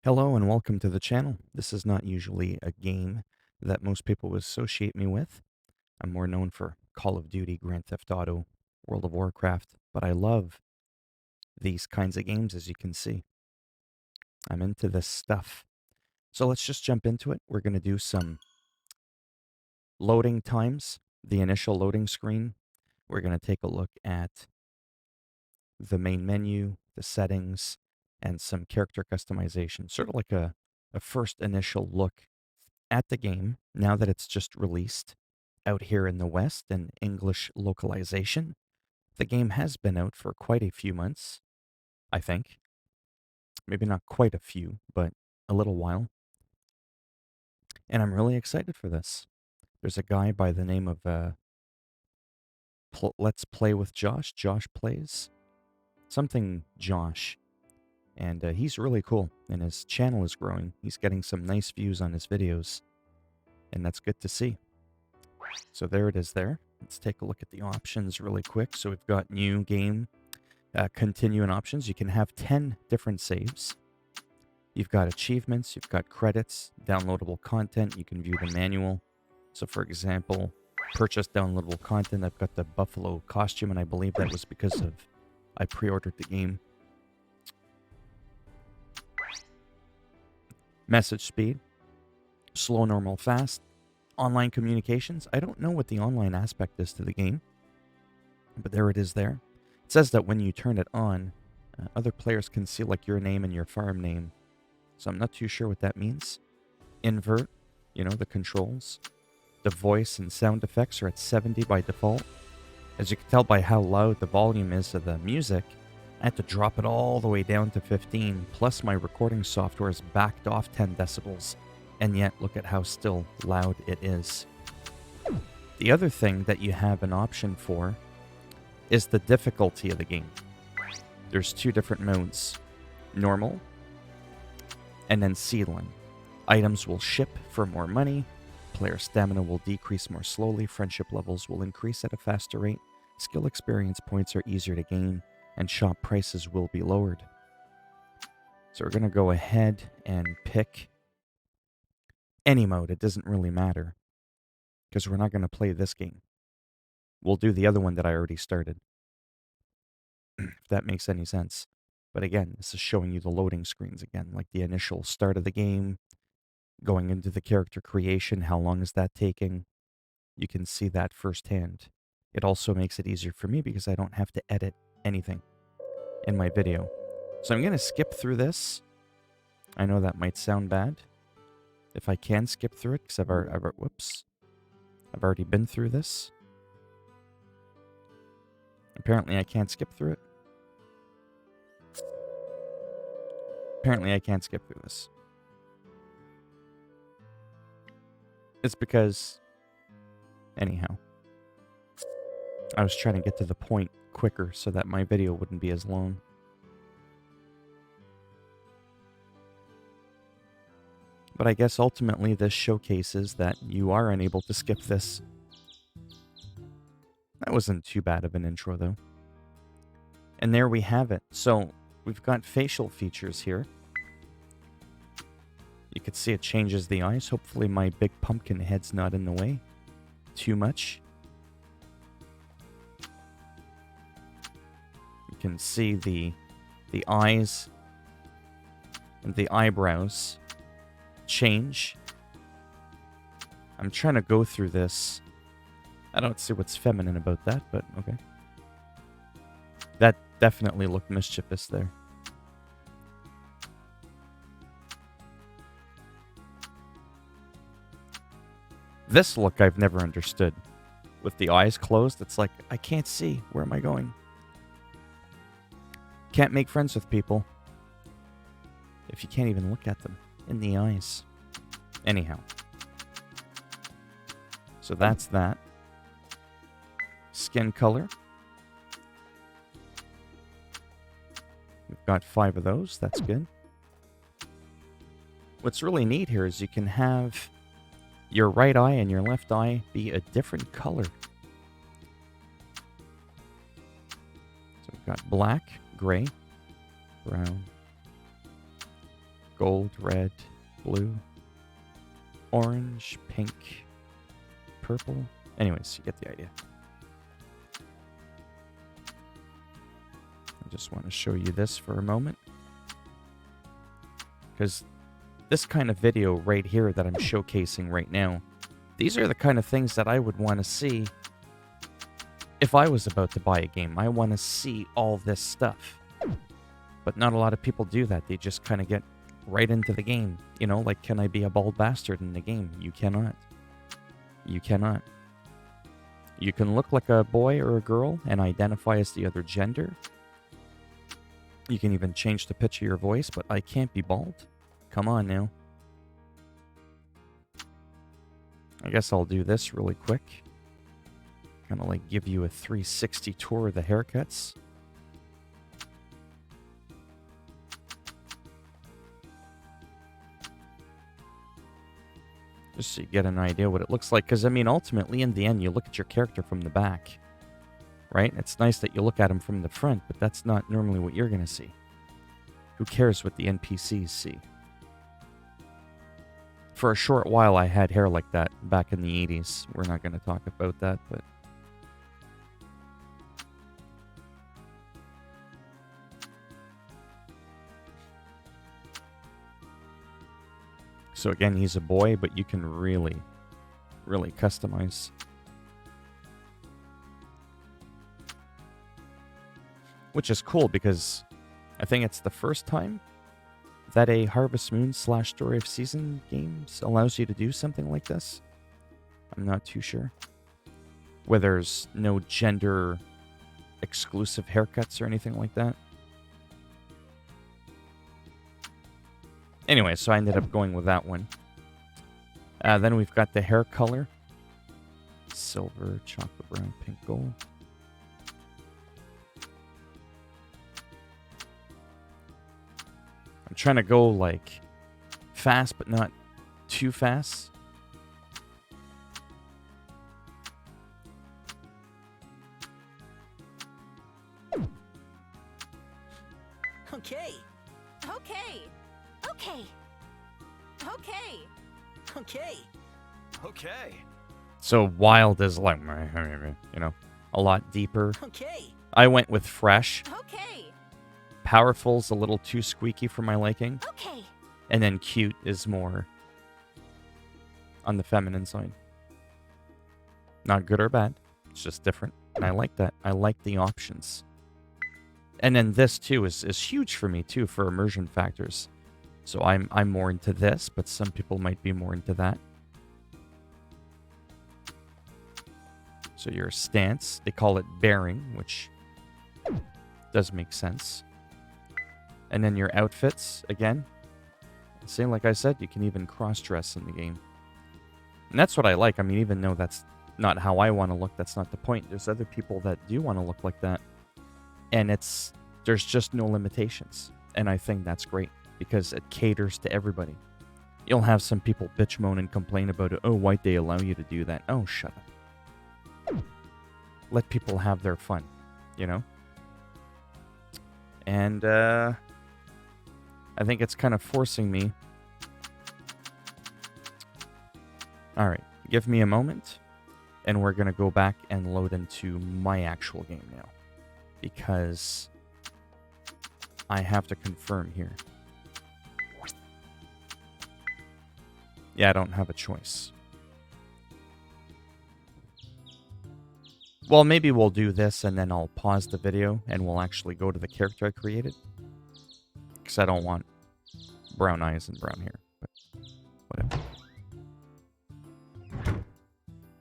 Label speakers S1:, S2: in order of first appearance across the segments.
S1: Hello and welcome to the channel. This is not usually a game that most people would associate me with. I'm more known for Call of Duty, Grand Theft Auto, World of Warcraft, but I love these kinds of games, as you can see. I'm into this stuff. So let's just jump into it. We're going to do some loading times, the initial loading screen. We're going to take a look at the main menu, the settings, and some character customization, sort of like a first initial look at the game now that it's just released out here in the West in English localization. The game has been out for quite a few months, I think. Maybe not quite a few, but a little while. And I'm really excited for this. There's a guy by the name of Let's Play with Josh. Josh Plays. Something Josh. And he's really cool. And his channel is growing. He's getting some nice views on his videos. And that's good to see. So there it is there. Let's take a look at the options really quick. So we've got new game, continue and options. You can have 10 different saves. You've got achievements, you've got credits, downloadable content. You can view the manual. So for example, purchase downloadable content. I've got the buffalo costume, and I believe that was because of I pre-ordered the game. Message speed, slow, normal, fast. Online communications. I don't know what the online aspect is to the game, but there it is there. It says that when you turn it on, other players can see like your name and your farm name. So I'm not too sure what that means. Invert, the controls. The voice and sound effects are at 70 by default. As you can tell by how loud the volume is of the music, I had to drop it all the way down to 15, plus my recording software is backed off 10 decibels. And yet, look at how still loud it is. The other thing that you have an option for is the difficulty of the game. There's two different modes. Normal, and then ceiling. Items will ship for more money. Player stamina will decrease more slowly. Friendship levels will increase at a faster rate. Skill experience points are easier to gain, and shop prices will be lowered. So we're going to go ahead and pick any mode. It doesn't really matter, because we're not going to play this game. We'll do the other one that I already started, if that makes any sense. But again, this is showing you the loading screens again, like the initial start of the game, going into the character creation, how long is that taking? You can see that firsthand. It also makes it easier for me because I don't have to edit anything in my video. So I'm going to skip through this. I know that might sound bad. If I can skip through it, because I've already been through this. Apparently I can't skip through it. Apparently I can't skip through this. It's because, anyhow, I was trying to get to the point quicker so that my video wouldn't be as long. But I guess ultimately this showcases that you are unable to skip this. That wasn't too bad of an intro, though. And there we have it. So we've got facial features here. You can see it changes the eyes. Hopefully my big pumpkin head's not in the way too much. You can see the eyes and the eyebrows change. I'm trying to go through this. I don't see what's feminine about that, but okay. That definitely looked mischievous there. This look I've never understood. With the eyes closed, it's like, I can't see. Where am I going? Can't make friends with people if you can't even look at them in the eyes. Anyhow. So that's that. Skin color. We've got 5 of those. That's good. What's really neat here is you can have your right eye and your left eye be a different color. So we've got black, gray, brown, gold, red, blue, orange, pink, purple. Anyways, you get the idea. I just want to show you this for a moment. Because this kind of video right here that I'm showcasing right now, these are the kind of things that I would want to see if I was about to buy a game. I want to see all this stuff. But not a lot of people do that. They just kind of get right into the game. You know, like, can I be a bald bastard in the game? You cannot. You cannot. You can look like a boy or a girl and identify as the other gender. You can even change the pitch of your voice, but I can't be bald. Come on now. I guess I'll do this really quick. Kind of like give you a 360 tour of the haircuts. Just so you get an idea what it looks like. Because, I mean, ultimately, in the end, you look at your character from the back. Right? It's nice that you look at him from the front, but that's not normally what you're going to see. Who cares what the NPCs see? For a short while, I had hair like that back in the 80s. We're not going to talk about that, but... So again, he's a boy, but you can really, really customize. Which is cool because I think it's the first time that a Harvest Moon / Story of Season games allows you to do something like this. I'm not too sure. Where there's no gender exclusive haircuts or anything like that. Anyway, so I ended up going with that one. Then we've got the hair color. Silver, chocolate brown, pink, gold. I'm trying to go like fast, but not too fast.
S2: Okay. Okay. Okay. Okay. Okay. Okay.
S1: So wild is like, you know, a lot deeper.
S2: Okay.
S1: I went with fresh.
S2: Okay.
S1: Powerful's a little too squeaky for my liking.
S2: Okay.
S1: And then cute is more on the feminine side. Not good or bad. It's just different. And I like that. I like the options. And then this too is huge for me too for immersion factors. So I'm more into this, but some people might be more into that. So your stance, they call it bearing, which does make sense. And then your outfits, again, same like I said, you can even cross-dress in the game. And that's what I like. I mean, even though that's not how I want to look, that's not the point. There's other people that do want to look like that. And there's just no limitations. And I think that's great because it caters to everybody. You'll have some people bitch, moan, and complain about it. Oh, why'd they allow you to do that? Oh, shut up. Let people have their fun, you know? And, I think it's kind of forcing me. Alright, give me a moment, and we're going to go back and load into my actual game now. Because I have to confirm here. Yeah, I don't have a choice. Well, maybe we'll do this, and then I'll pause the video, and we'll actually go to the character I created. Because I don't want brown eyes and brown hair, but whatever.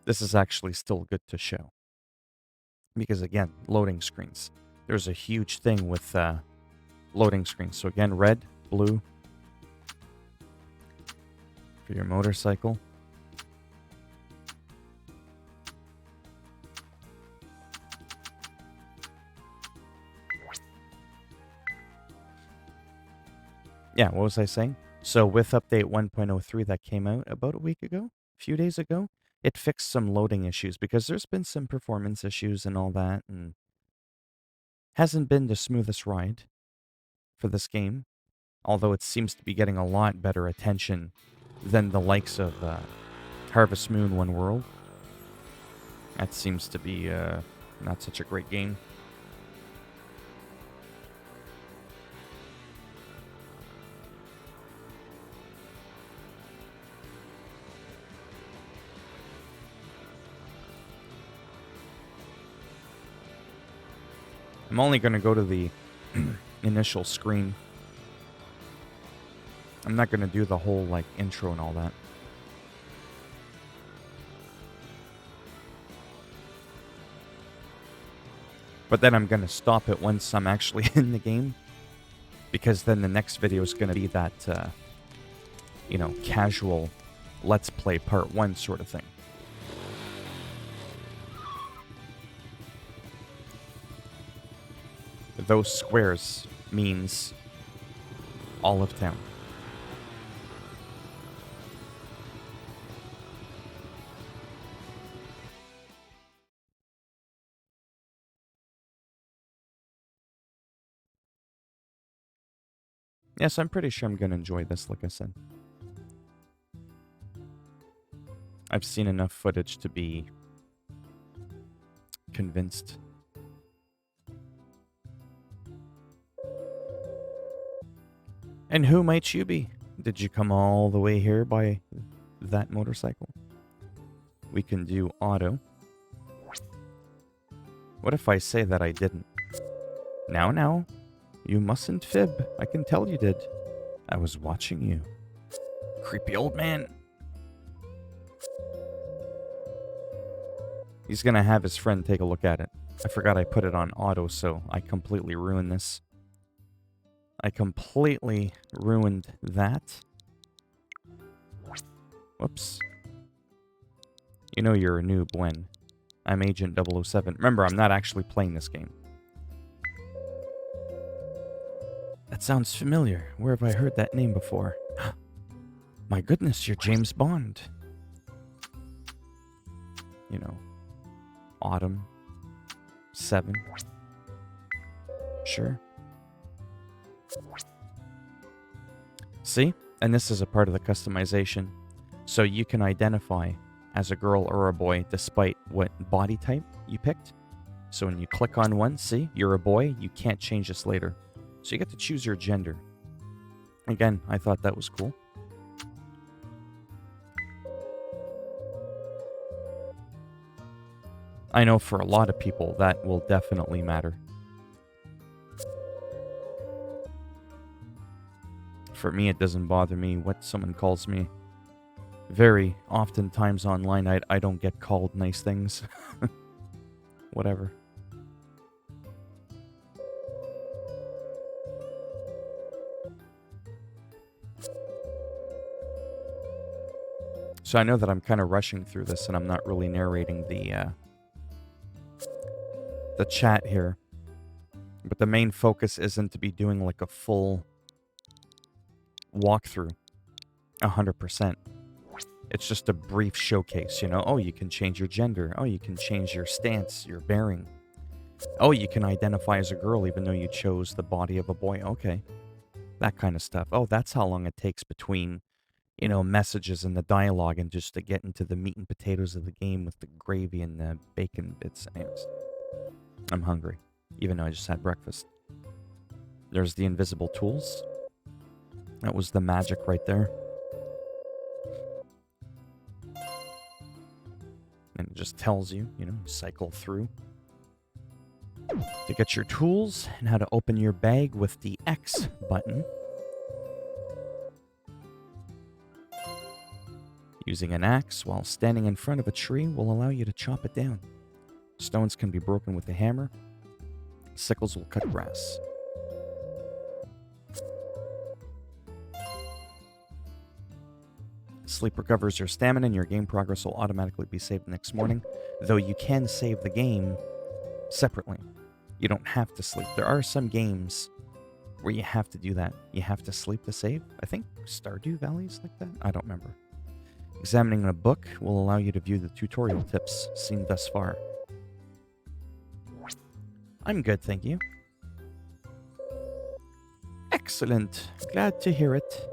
S1: This is actually still good to show. Because again, loading screens. There's a huge thing with loading screens. So again, red, blue for your motorcycle. Yeah, what was I saying? So with update 1.03 that came out about a week ago, a few days ago, it fixed some loading issues because there's been some performance issues and all that, and hasn't been the smoothest ride for this game. Although it seems to be getting a lot better attention than the likes of Harvest Moon One World. That seems to be not such a great game. I'm only going to go to the initial screen. I'm not going to do the whole, like, intro and all that. But then I'm going to stop it once I'm actually in the game. Because then the next video is going to be that, casual Let's Play Part 1 sort of thing. Those squares means all of town. Yes, I'm pretty sure I'm going to enjoy this, like I said. I've seen enough footage to be convinced. And who might you be? Did you come all the way here by that motorcycle? We can do auto. What if I say that I didn't? Now. You mustn't fib. I can tell you did. I was watching you. Creepy old man. He's gonna have his friend take a look at it. I forgot I put it on auto, so I completely ruined this. I completely ruined that. Whoops. You know you're a noob when I'm Agent 007. Remember, I'm not actually playing this game. That sounds familiar. Where have I heard that name before? My goodness, you're James Bond. You know, Autumn 7. Sure. See? And this is a part of the customization. So you can identify as a girl or a boy despite what body type you picked. So when you click on one, see, you're a boy, you can't change this later. So you get to choose your gender. Again, I thought that was cool. I know for a lot of people that will definitely matter. For me, it doesn't bother me what someone calls me. Very oftentimes online, I don't get called nice things. Whatever. So I know that I'm kind of rushing through this and I'm not really narrating the chat here. But the main focus isn't to be doing like a full walkthrough 100%. It's just a brief showcase, you know? Oh, you can change your gender. Oh, you can change your stance, your bearing. Oh, you can identify as a girl even though you chose the body of a boy. Okay. That kind of stuff. Oh, that's how long it takes between, you know, messages and the dialogue and just to get into the meat and potatoes of the game with the gravy and the bacon bits. Anyways, I'm hungry, even though I just had breakfast. There's the invisible tools. That was the magic right there. And it just tells you, you know, cycle through to get your tools and how to open your bag with the X button. Using an axe while standing in front of a tree will allow you to chop it down. Stones can be broken with a hammer. Sickles will cut grass. Sleep recovers your stamina and your game progress will automatically be saved next morning, though you can save the game separately. You don't have to sleep. There are some games where you have to do that. You have to sleep to save. I think Stardew Valley's like that. I don't remember. Examining a book will allow you to view the tutorial tips seen thus far. I'm good, thank you. Excellent. Glad to hear it.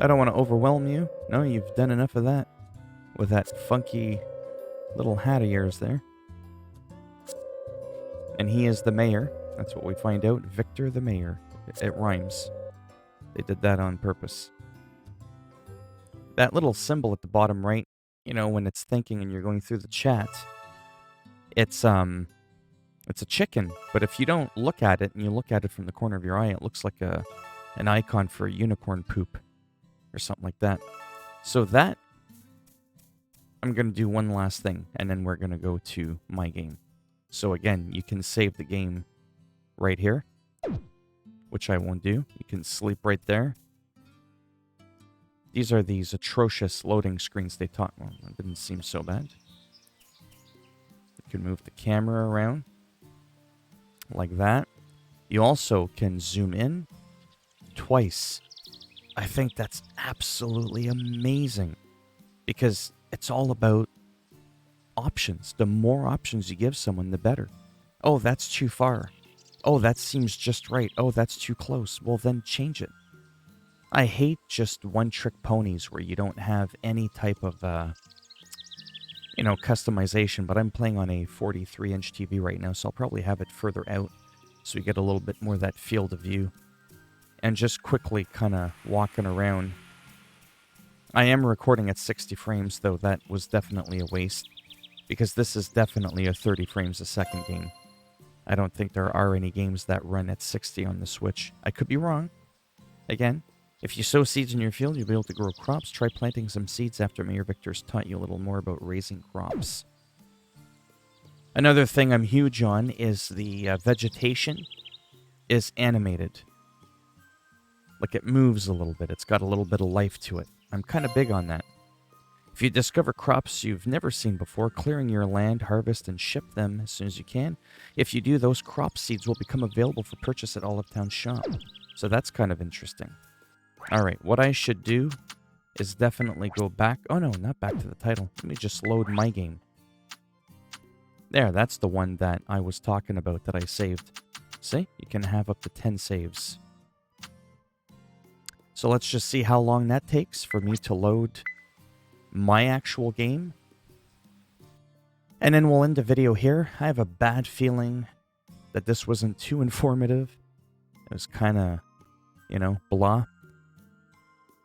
S1: I don't want to overwhelm you. No, you've done enough of that. With that funky little hat of yours there. And he is the mayor. That's what we find out. Victor the mayor. It rhymes. They did that on purpose. That little symbol at the bottom right, you know, when it's thinking and you're going through the chat, it's a chicken. But if you don't look at it and you look at it from the corner of your eye, it looks like an icon for unicorn poop or something like that. So that, I'm going to do one last thing, and then we're going to go to my game. So again, you can save the game right here, which I won't do. You can sleep right there. These are these atrocious loading screens they taught. Well, that didn't seem so bad. You can move the camera around like that. You also can zoom in twice. I think that's absolutely amazing because it's all about options. The more options you give someone, the better. Oh, that's too far. Oh, that seems just right. Oh, that's too close. Well, then change it. I hate just one-trick ponies where you don't have any type of, customization, but I'm playing on a 43-inch TV right now, so I'll probably have it further out so you get a little bit more of that field of view. And just quickly kind of walking around. I am recording at 60 frames, though that was definitely a waste, because this is definitely a 30 frames a second game. I don't think there are any games that run at 60 on the Switch. I could be wrong. Again, if you sow seeds in your field, you'll be able to grow crops. Try planting some seeds after Mayor Victor's taught you a little more about raising crops. Another thing I'm huge on is the vegetation is animated. Like it moves a little bit. It's got a little bit of life to it. I'm kind of big on that. If you discover crops you've never seen before, clearing your land, harvest, and ship them as soon as you can. If you do, those crop seeds will become available for purchase at Olive Town Shop. So that's kind of interesting. All right, what I should do is definitely go back. Oh, no, not back to the title. Let me just load my game. There, that's the one that I was talking about that I saved. See, you can have up to 10 saves. So let's just see how long that takes for me to load my actual game. And then we'll end the video here. I have a bad feeling that this wasn't too informative. It was kind of, blah.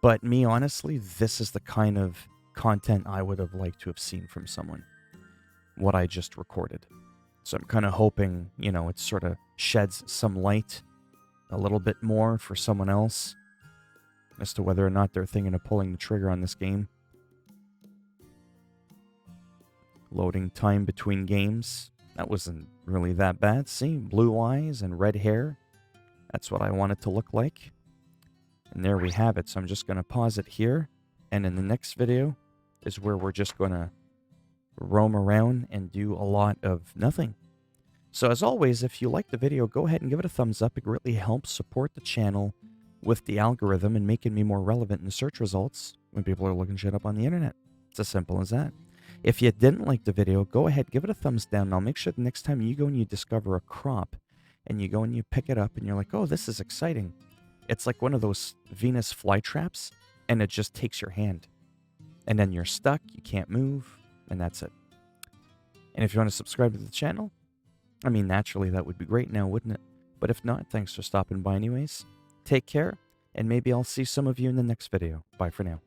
S1: But me, honestly, this is the kind of content I would have liked to have seen from someone. What I just recorded. So I'm kind of hoping, it sort of sheds some light a little bit more for someone else as to whether or not they're thinking of pulling the trigger on this game. Loading time between games. That wasn't really that bad. See, blue eyes and red hair. That's what I want it to look like. And there we have it. So I'm just going to pause it here. And in the next video is where we're just going to roam around and do a lot of nothing. So as always, if you like the video, go ahead and give it a thumbs up. It greatly helps support the channel with the algorithm and making me more relevant in the search results when people are looking shit up on the internet. It's as simple as that. If you didn't like the video, go ahead, give it a thumbs down, and I'll make sure the next time you go and you discover a crop, and you go and you pick it up, and you're like, oh, this is exciting. It's like one of those Venus flytraps, and it just takes your hand. And then you're stuck, you can't move, and that's it. And if you want to subscribe to the channel, I mean, naturally, that would be great now, wouldn't it? But if not, thanks for stopping by anyways. Take care, and maybe I'll see some of you in the next video. Bye for now.